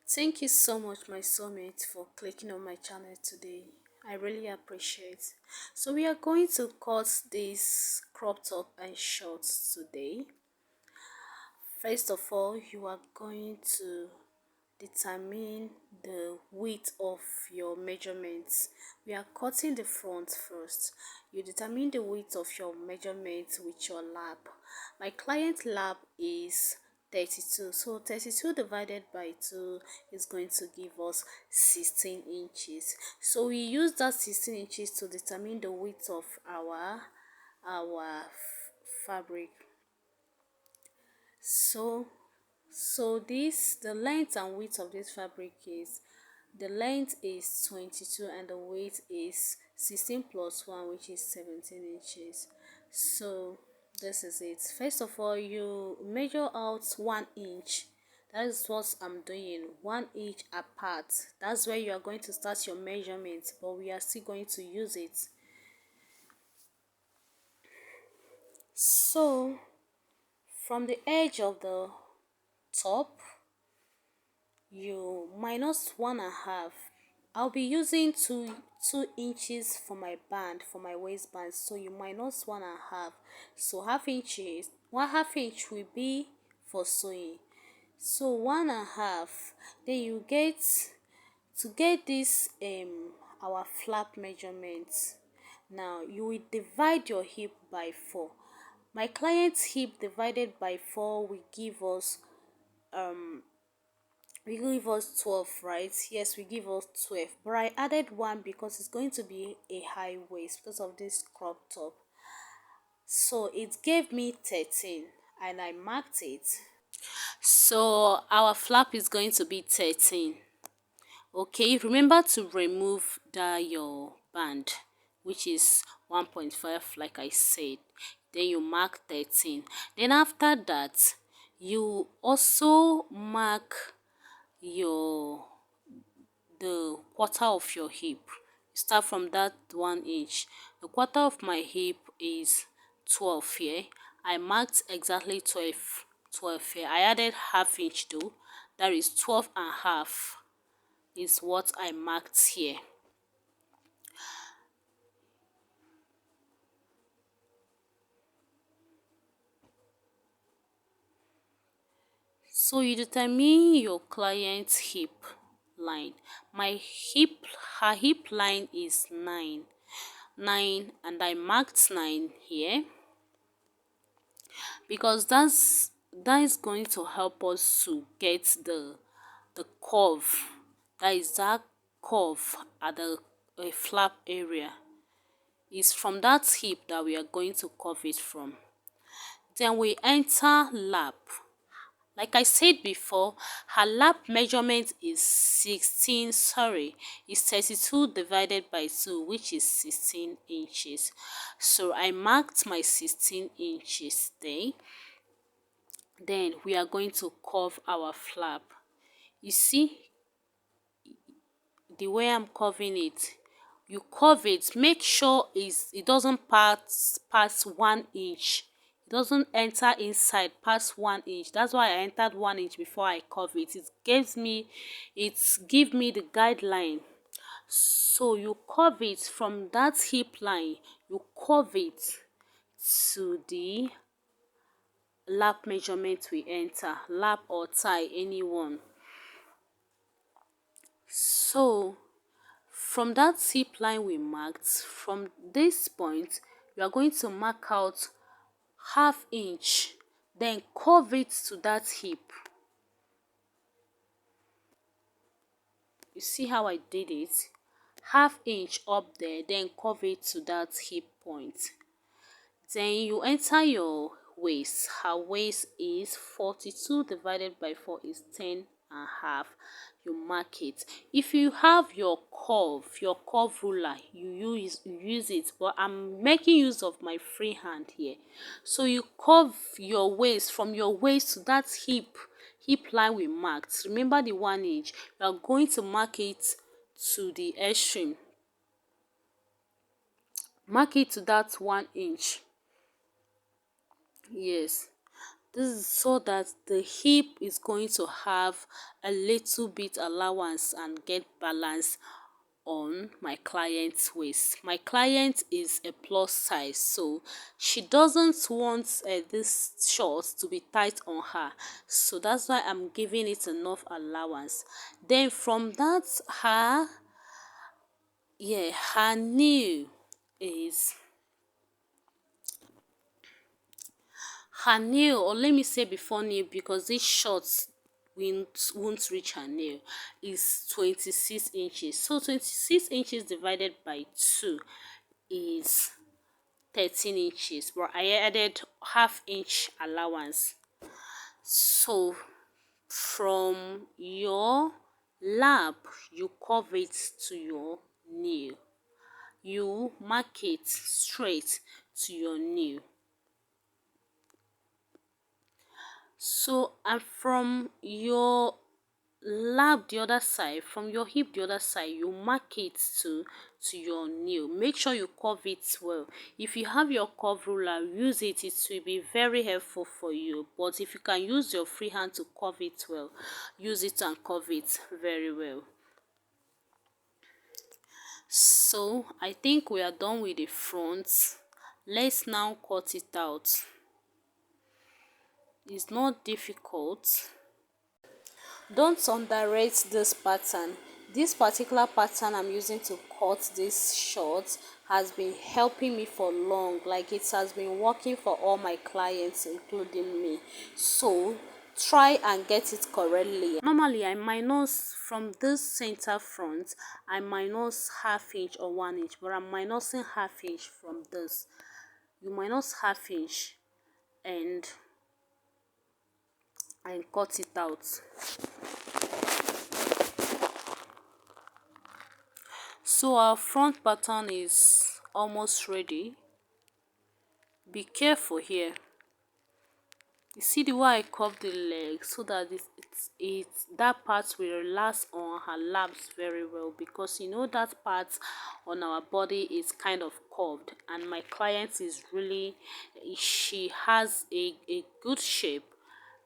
Thank you so much, my soulmate, for clicking on my channel today. I really appreciate. So we are going to cut this crop top and shorts today. First of all, you are going to determine the width of your measurements. We are cutting the front first. You determine the width of your measurements with your lap. My client lap is 32, so 32 divided by 2 is going to give us 16 inches. So we use that 16 inches to determine the width of our fabric. So this, the length and width of this fabric is, the length is 22 and the weight is 16 plus 1, which is 17 inches. So this is it. First of all, you measure out 1 inch. That is what I'm doing, 1 inch apart. That's where you are going to start your measurement, but we are still going to use it. So from the edge of the top, you minus 1.5. I'll be using two inches for my band, for my waistband, so you minus 1.5. So half inches, 1/2 inch will be for sewing, so 1.5. Then you get, to get this our flap measurement. Now you will divide your hip by 4. My client's hip divided by 4 will give us 12, right? Yes, we give us 12, but I added 1 because it's going to be a high waist because of this crop top, so it gave me 13 and I marked it. So our flap is going to be 13. Okay, remember to remove your band, which is 1.5, like I said. Then you mark 13. Then after that, you also mark your the quarter of your hip. Start from that 1 inch. The quarter of my hip is 12 here. I marked exactly 12 here. I added half inch though. That is 12.5 is what I marked here. So you determine your client's hip line. My hip, her hip line is 9, and I marked 9 here because that is going to help us to get the curve. That is that curve at the flap area. It's from that hip that we are going to curve it from. Then we enter lap. Like I said before, her lap measurement is 32 divided by 2, which is 16 inches. So I marked my 16 inches there. Then we are going to curve our flap. You see the way I'm curving it. You curve it, make sure it doesn't pass 1 inch. It doesn't enter inside past 1 inch. That's why I entered 1 inch before I curve it. It gives me the guideline. So you curve it from that hip line, you curve it to the lap measurement we enter, lap or thigh, anyone. So from that hip line we marked, from this point we are going to mark out half inch, then curve it to that hip. You see how I did it? Half inch up there, then curve it to that hip point. Then you enter your waist. Her waist is 42 divided by 4 is 10.5. You mark it. If you have your curve ruler, you use it, but I'm making use of my free hand here. So you curve your waist, from your waist to that hip line we marked. Remember the 1 inch. You are going to mark it to the extreme. Mark it to that 1 inch. Yes, This is so that the hip is going to have a little bit allowance and get balance on my client's waist. My client is a plus size, so she doesn't want this short to be tight on her, so that's why I'm giving it enough allowance. Then from that, her knee is her nail, or let me say before nail, because this shorts won't reach her nail, is 26 inches. So 26 inches divided by 2 is 13 inches, but I added half inch allowance. So from your lap, you curve it to your nail, you mark it straight to your nail. So, and from your lap the other side, from your hip the other side, you mark it to your nail. Make sure you curve it well. If you have your curve ruler, use it. It will be very helpful for you. But if you can use your free hand to curve it well, use it and curve it very well. So I think we are done with the front. Let's now cut it out. It's not difficult. Don't underrate this pattern. This particular pattern I'm using to cut this short has been helping me for long. Like, it has been working for all my clients, including me. So try and get it correctly. Normally I minus from this center front, I minus half inch or 1 inch, but I'm minusing half inch from this. You minus half inch and cut it out. So our front pattern is almost ready. Be careful here. You see the way I curve the leg so that that part will relax on her laps very well, because you know that part on our body is kind of curved, and my client is really, she has a good shape,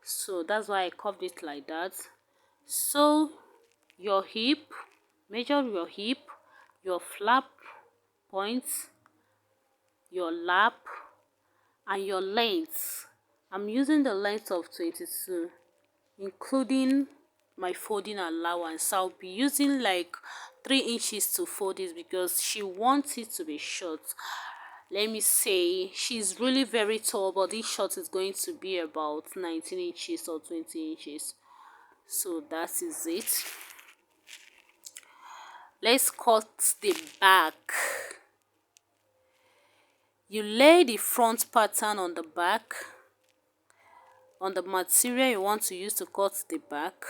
so that's why I curved it like that. So your hip, measure your hip, your flap points, your lap, and your length. I'm using the length of 22, including my folding allowance. I'll be using like 3 inches to fold this because she wants it to be short. Let me say she's really very tall, but this short is going to be about 19 inches or 20 inches. So that is it. Let's cut the back. You lay the front pattern on the back, on the material you want to use to cut the back.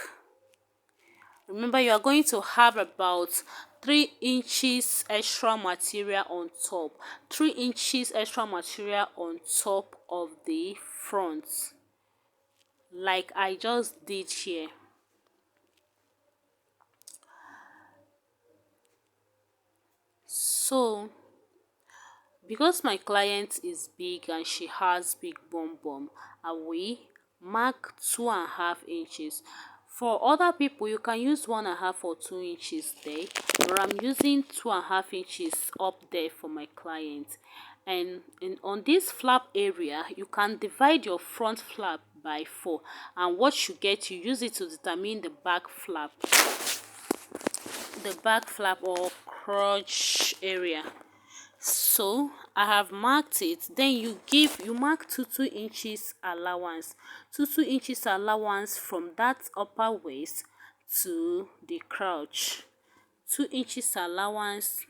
Remember, you are going to have about 3 inches extra material on top. 3 inches extra material on top of the front, like I just did here. So because my client is big and she has big bum, I will mark 2.5 inches. For other people, you can use 1.5 or 2 inches there, but I'm using 2.5 inches up there for my client. And on this flap area, you can divide your front flap by 4, and what you get, you use it to determine the back flap or crotch area. So I have marked it. Then you mark 2 inches allowance, 2 inches allowance from that upper waist to the crotch, 2 inches allowance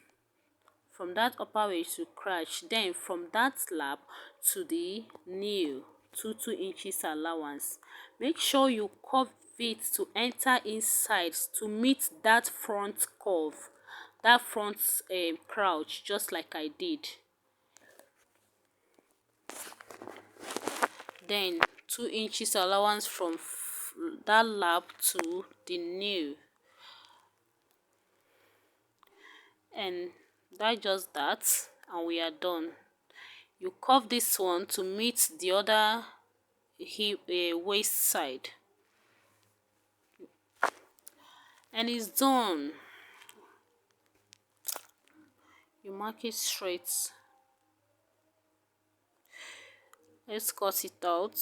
from that upper waist to crotch. Then from that lap to the knee, 2 inches allowance. Make sure you curve it to enter inside to meet that front curve, that front crouch, just like I did. Then 2 inches allowance from that lap to the nail, and that just that, and we are done. You curve this one to meet the other hip waist side, and it's done. You mark it straight. Let's cut it out.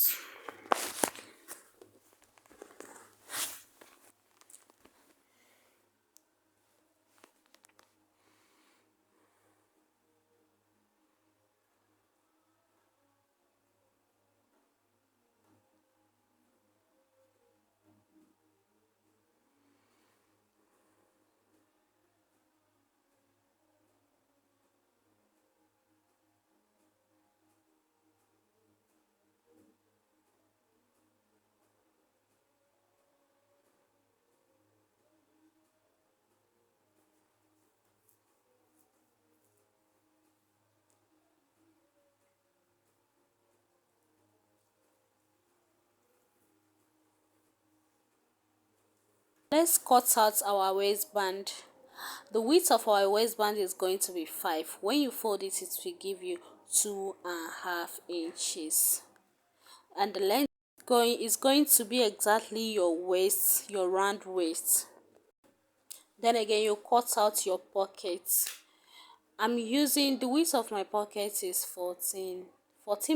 Let's cut out our waistband. The width of our waistband is going to be 5. When you fold it, it will give you 2.5 inches, and the length is going to be exactly your waist, your round waist. Then again, you cut out your pockets. I'm using the width of my pocket is 14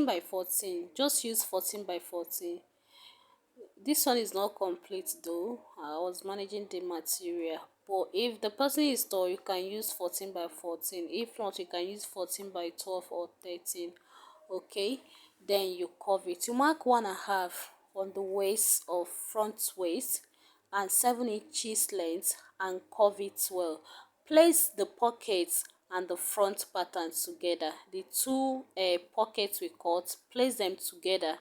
by 14. Just use 14 by 14. This one is not complete though. I was managing the material, but if the person is tall, you can use 14 by 14. If not, you can use 14 by 12 or 13. Okay, then you curve it. You mark 1.5 on the waist of front waist and 7 inches length, and curve it well. Place the pockets and the front pattern together. The two pockets we cut, place them together.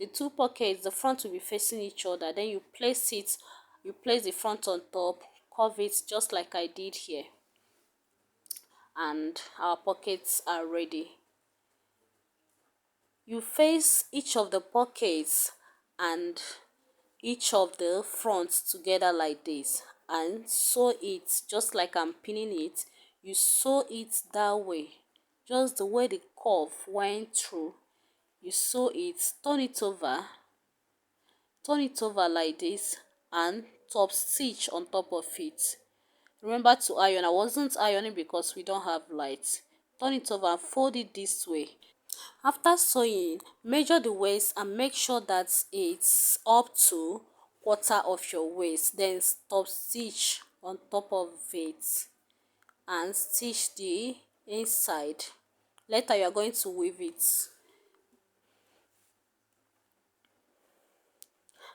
The two pockets, the front will be facing each other. Then you place it, you place the front on top, curve it just like I did here, and our pockets are ready. You face each of the pockets and each of the fronts together like this, and sew it just like I'm pinning it. You sew it that way, just the way the curve went through. You sew it, turn it over like this, and top stitch on top of it. Remember to iron. I wasn't ironing because we don't have light. Turn it over and fold it this way. After sewing, measure the waist and make sure that it's up to quarter of your waist. Then stop stitch on top of it and stitch the inside. Later you are going to weave it.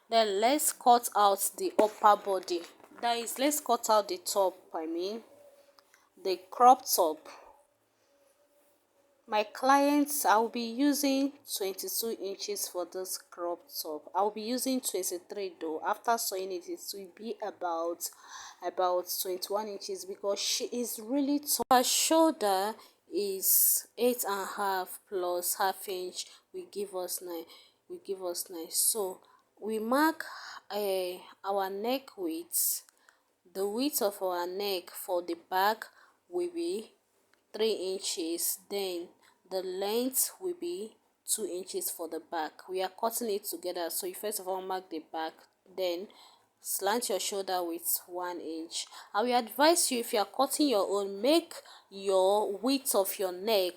Then let's cut out the upper body. That is, let's cut out the top, the crop top. My clients, I'll be using 22 inches for this crop top. I'll be using 23 though. After sewing it, it will be about 21 inches because she is really tall. Her shoulder is 8.5 plus half inch. We give us 9. So we mark our neck width. The width of our neck for the back will be 3 inches. Then the length will be 2 inches for the back. We are cutting it together, so you first of all mark the back, then slant your shoulder with 1 inch. I will advise you, if you are cutting your own, make your width of your neck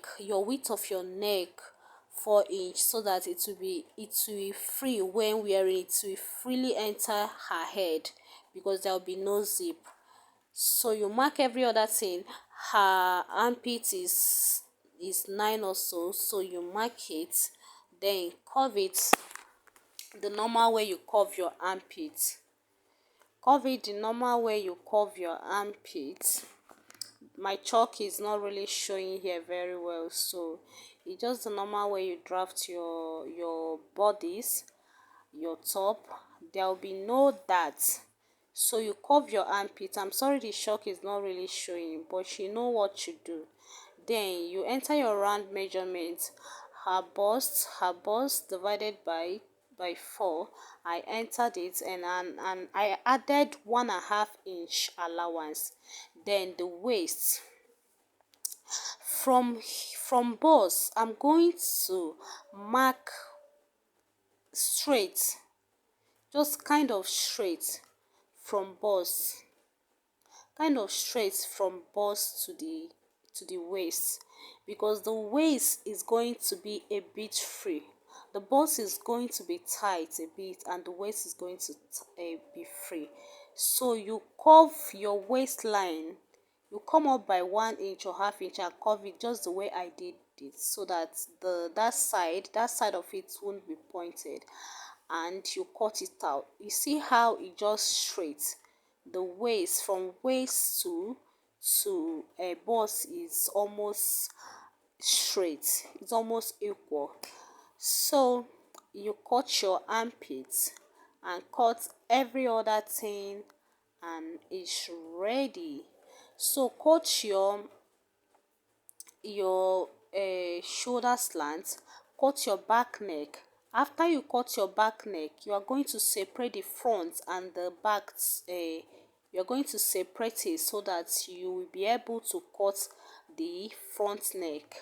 4 inch, so that it will be free when wearing it. It will freely enter her head because there will be no zip. So you mark every other thing. Her armpit is 9 or so, so you mark it, then curve it the normal way you curve your armpit. Curve it the normal way you curve your armpit. My chalk is not really showing here very well, so it's just the normal way you draft your bodies, your top. There will be no dart, so you curve your armpit. I'm sorry the chalk is not really showing, but you know what to do. Then you enter your round measurement. Her bust divided by 4. I entered it, and I added 1.5 inch allowance. Then the waist, from bust I'm going to mark straight, just from bust kind of straight from bust to the waist, because the waist is going to be a bit free. The bust is going to be tight a bit and the waist is going to be free. So you curve your waistline, you come up by 1 inch or half inch and curve it just the way I did it, so that that side of it won't be pointed, and you cut it out. You see how it just straight, the waist from waist to a bust is almost straight, it's almost equal. So you cut your armpits and cut every other thing and it's ready. So cut your shoulder slant, cut your back neck. After you cut your back neck, you are going to separate the front and the back. You are going to separate it so that you will be able to cut the front neck.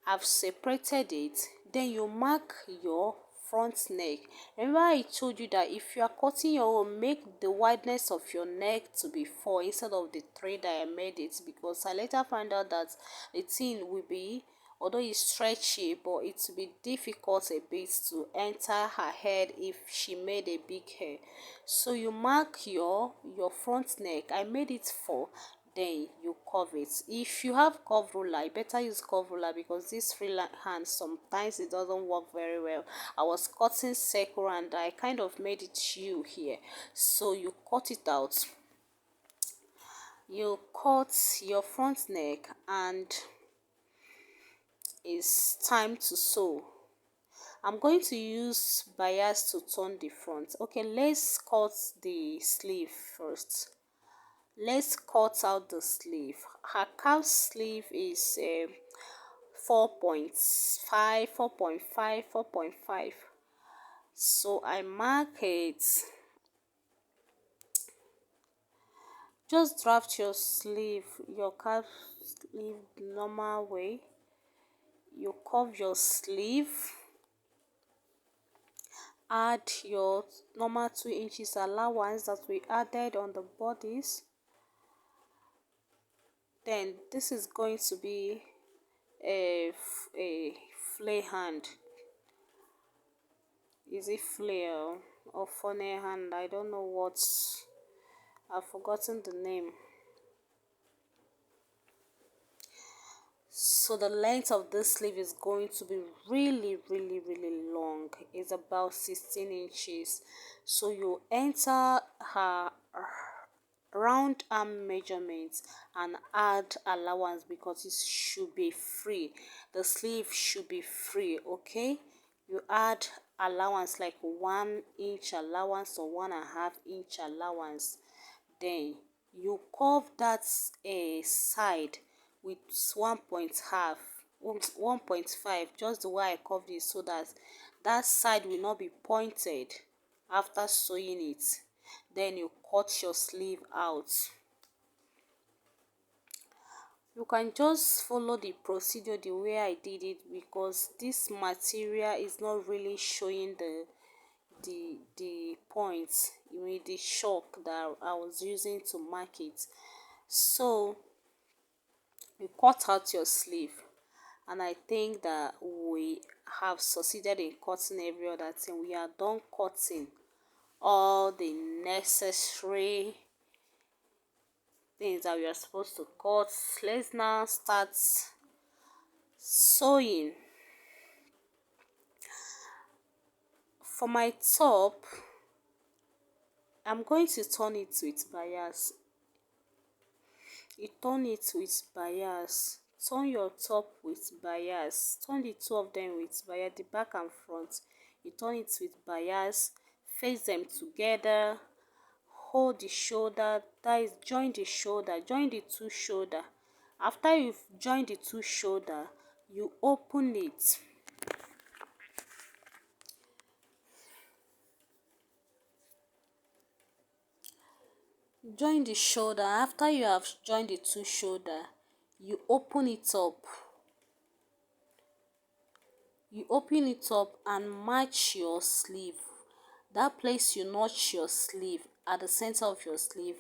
I've separated it. Then you mark your front neck. Remember I told you that if you are cutting your own, make the wideness of your neck to be 4 instead of the 3 that I made it, because I later found out that the thing will be, although it's stretchy, but it will be difficult a bit to enter her head if she made a big hair. So you mark your front neck. I made it 4. Then you curve it. If you have curve ruler, you better use curve ruler, because this freehand sometimes it doesn't work very well. I was cutting circle and I kind of made it U here, so you cut it out. You cut your front neck and it's time to sew. I'm going to use bias to turn the front. Okay, let's cut the sleeve first. Let's cut out the sleeve. Her calf sleeve is 4.5, 4.5, 4.5. So I mark it. Just draft your sleeve, your calf sleeve the normal way. You curve your sleeve. Add your normal 2 inches allowance that we added on the bodies. Then this is going to be a flare hand. Is it flare or funnel hand? I don't know what, I've forgotten the name. So the length of this sleeve is going to be really long. It's about 16 inches. So you enter her round arm measurements and add allowance, because it should be free. The sleeve should be free. Okay, you add allowance like 1 inch allowance or 1.5 inch allowance. Then you curve that side with 1.5, just the way I curved it, so that that side will not be pointed after sewing it. Then you cut your sleeve out. You can just follow the procedure the way I did it, because this material is not really showing the points, the chalk that I was using to mark it. So you cut out your sleeve, and I think that we have succeeded in cutting every other thing. We are done cutting all the necessary things that we are supposed to cut. Let's now start sewing. For my top, I'm going to turn it with bias. You turn it with bias. Turn your top with bias. Turn the two of them with bias, the back and front. You turn it with bias. Face them together. Hold the shoulder, that is, join the shoulder, join the two shoulder. After you've joined the two shoulder, you open it. Join the shoulder. After you have joined the two shoulder, you open it up. You open it up and match your sleeve. That place you notch your sleeve at the center of your sleeve,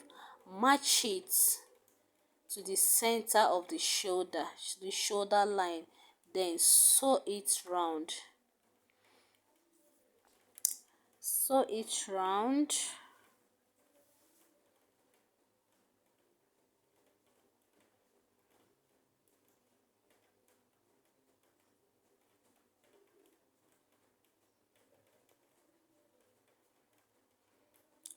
match it to the center of the shoulder line, then sew it round. Sew it round.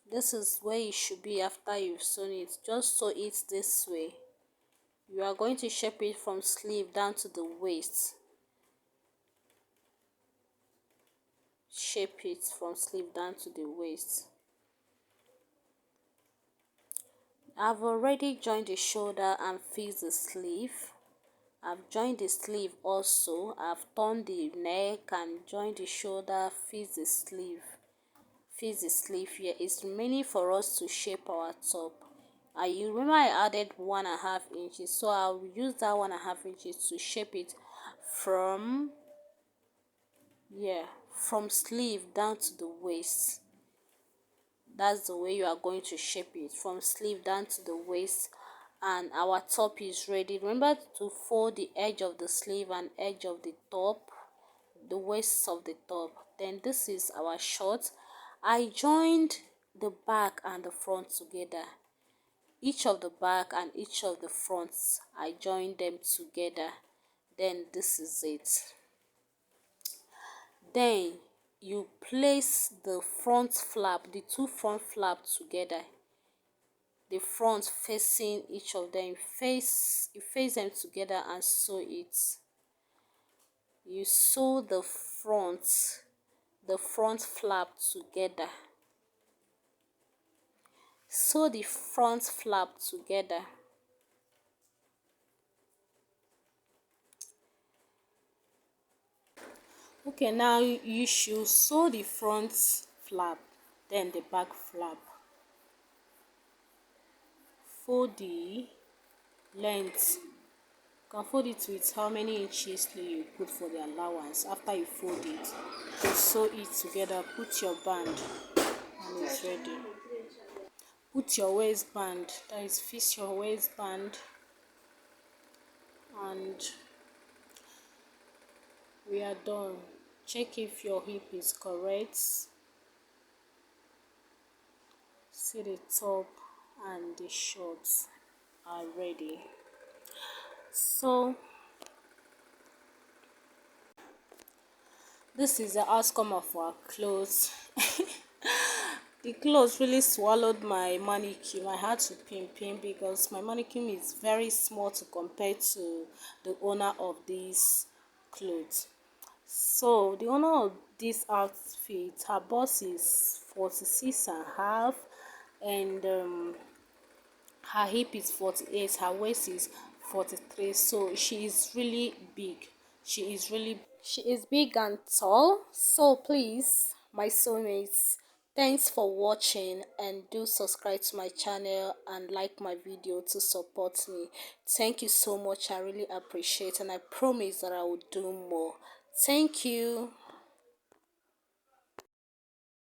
This is where it should be after you've sewn it. Just sew it this way. You are going to shape it from sleeve down to the waist. Shape it from sleeve down to the waist. I've already joined the shoulder and fixed the sleeve. I've joined the sleeve also. I've turned the neck and joined the shoulder, fixed the sleeve. Fix the sleeve here. It's remaining for us to shape our top. You remember I added 1.5 inches, so I'll use that 1.5 inches to shape it from from sleeve down to the waist. That's the way you are going to shape it, from sleeve down to the waist. And our top is ready. Remember to fold the edge of the sleeve and edge of the top, the waist of the top. Then this is our short. I joined the back and the front together. Each of the back and each of the fronts, I joined them together. Then this is it. Then you place the front flap, the two front flaps together, the front facing each of them. You face them together and sew it. You sew the front flap together. Sew the front flap together. Okay, now you should sew the front flap, then the back flap. Fold the length. You can fold it with how many inches you put for the allowance. After you fold it, you sew it together. Put your band and it's ready. Put your waistband, that is, fix your waistband, and we are done. Check if your hip is correct. See, the top and the shorts are ready. So this is the outcome of our clothes. The clothes really swallowed my mannequin. I had to pin because my mannequin is very small to compare to the owner of these clothes. So the owner of this outfit, her boss is 46.5, and her hip is 48, her waist is 43. So she is really big. She is big and tall. So please, my soulmates, thanks for watching, and do subscribe to my channel and like my video to support me. Thank you so much. I really appreciate, and I promise that I will do more. Thank you.